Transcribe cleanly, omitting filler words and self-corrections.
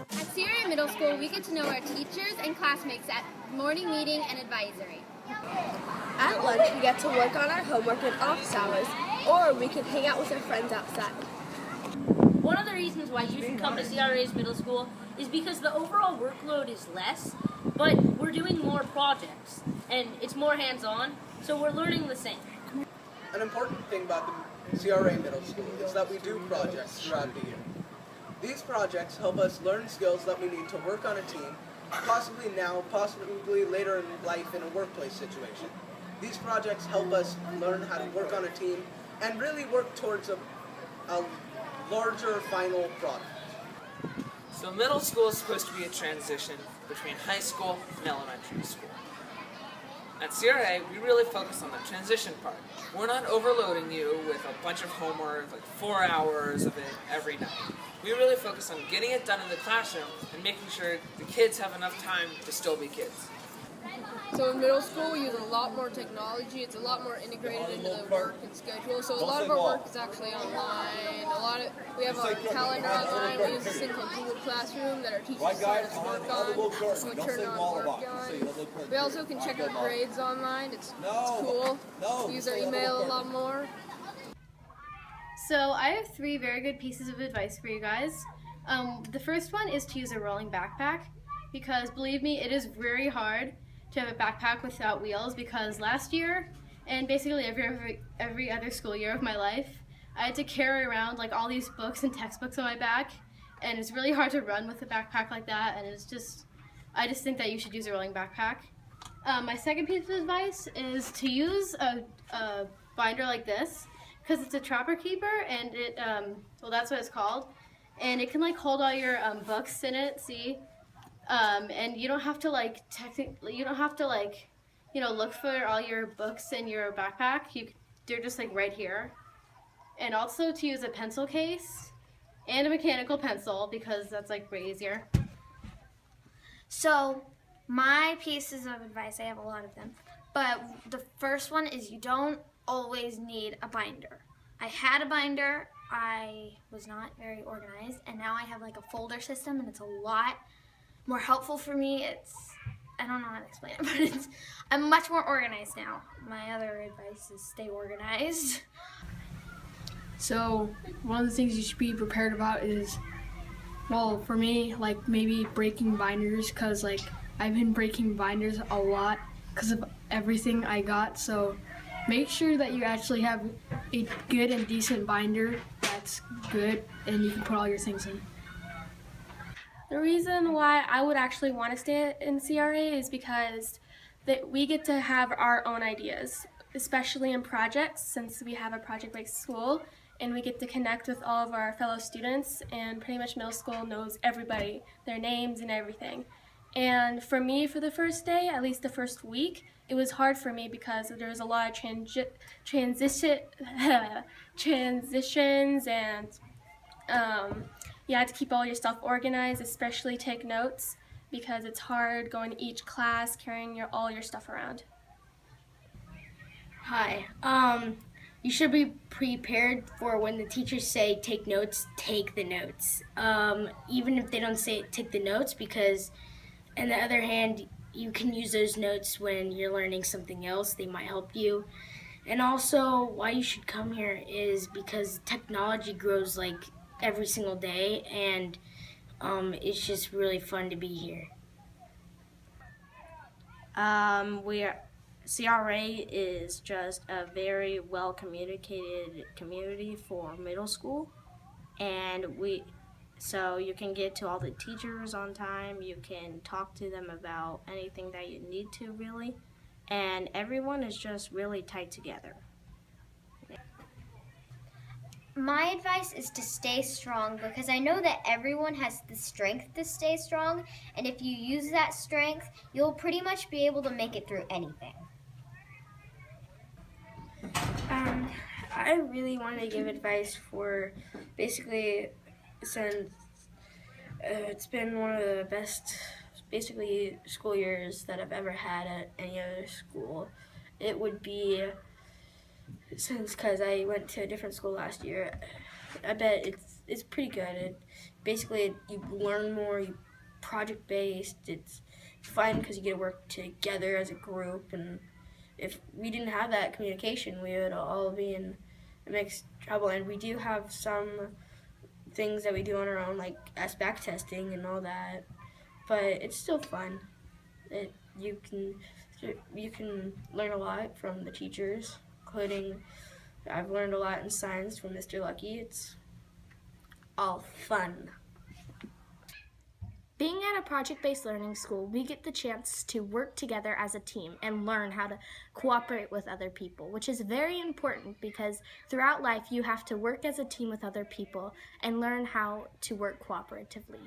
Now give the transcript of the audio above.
At CRA Middle School, we get to know our teachers and classmates at morning meeting and advisory. At lunch, we get to work on our homework in office hours, or we can hang out with our friends outside. One of the reasons why you should come to CRA's middle school is because the overall workload is less, but we're doing more projects, and it's more hands-on, so we're learning the same. An important thing about the CRA Middle School is that we do projects throughout the year. These projects help us learn skills that we need to work on a team, possibly now, possibly later in life in a workplace situation. These projects help us learn how to work on a team and really work towards a larger final product. So middle school is supposed to be a transition between high school and elementary school. At CRA, we really focus on the transition part. We're not overloading you with a bunch of homework, like 4 hours of it every night. We really focus on getting it done in the classroom and making sure the kids have enough time to still be kids. So in middle school, we use a lot more technology. It's a lot more integrated into the work and schedule. So a lot of our work is actually online. We have our calendar online. We use this thing called Google Classroom that our teachers let us work on. So we turn on work on. We also can check our grades online. It's cool. We use our email a lot more. So I have 3 very good pieces of advice for you guys. The first one is to use a rolling backpack, because believe me, it is very hard to have a backpack without wheels, because last year and basically every other school year of my life, I had to carry around like all these books and textbooks on my back, and it's really hard to run with a backpack like that, and I just think that you should use a rolling backpack. My second piece of advice is to use a binder like this, because it's a trapper keeper, and well, that's what it's called, and it can like hold all your books in it, see? And you don't have to look for all your books in your backpack. They're just like right here. And also to use a pencil case and a mechanical pencil, because that's like way easier. So my pieces of advice, I have a lot of them, but the first one is you don't always need a binder. I had a binder, I was not very organized, and now I have like a folder system, and it's a lot more helpful for me. I don't know how to explain it, but I'm much more organized now. My other advice is stay organized. So one of the things you should be prepared about is, well, for me, like maybe breaking binders, because like I've been breaking binders a lot because of everything I got. So make sure that you actually have a good and decent binder that's good and you can put all your things in. The reason why I would actually want to stay in CRA is because we get to have our own ideas, especially in projects, since we have a project-based school, and we get to connect with all of our fellow students, and pretty much middle school knows everybody, their names and everything. And for me, for the first day, at least the first week, it was hard for me because there was a lot of transitions, and you had to keep all your stuff organized, especially take notes, because it's hard going to each class carrying all your stuff around. Hi. You should be prepared for when the teachers say take notes, take the notes. Even if they don't say take the notes, because on the other hand, you can use those notes when you're learning something else. They might help you. And also, why you should come here is because technology grows like every single day, and it's just really fun to be here. CRA is just a very well communicated community for middle school, and so you can get to all the teachers on time, you can talk to them about anything that you need to really, and everyone is just really tight together. Yeah. My advice is to stay strong because I know that everyone has the strength to stay strong, and if you use that strength, you'll pretty much be able to make it through anything. I really want to give advice for basically, since it's been one of the best basically school years that I've ever had at any other school. It would be, since because I went to a different school last year, I bet it's pretty good. Basically you learn more, you project based. It's fun because you get to work together as a group, and if we didn't have that communication, we would all be in mixed trouble. And we do have some things that we do on our own, like back testing and all that, but it's still fun. You can learn a lot from the teachers, including I've learned a lot in science from Mr. Lucky. It's all fun. Being at a project-based learning school, we get the chance to work together as a team and learn how to cooperate with other people, which is very important because throughout life you have to work as a team with other people and learn how to work cooperatively.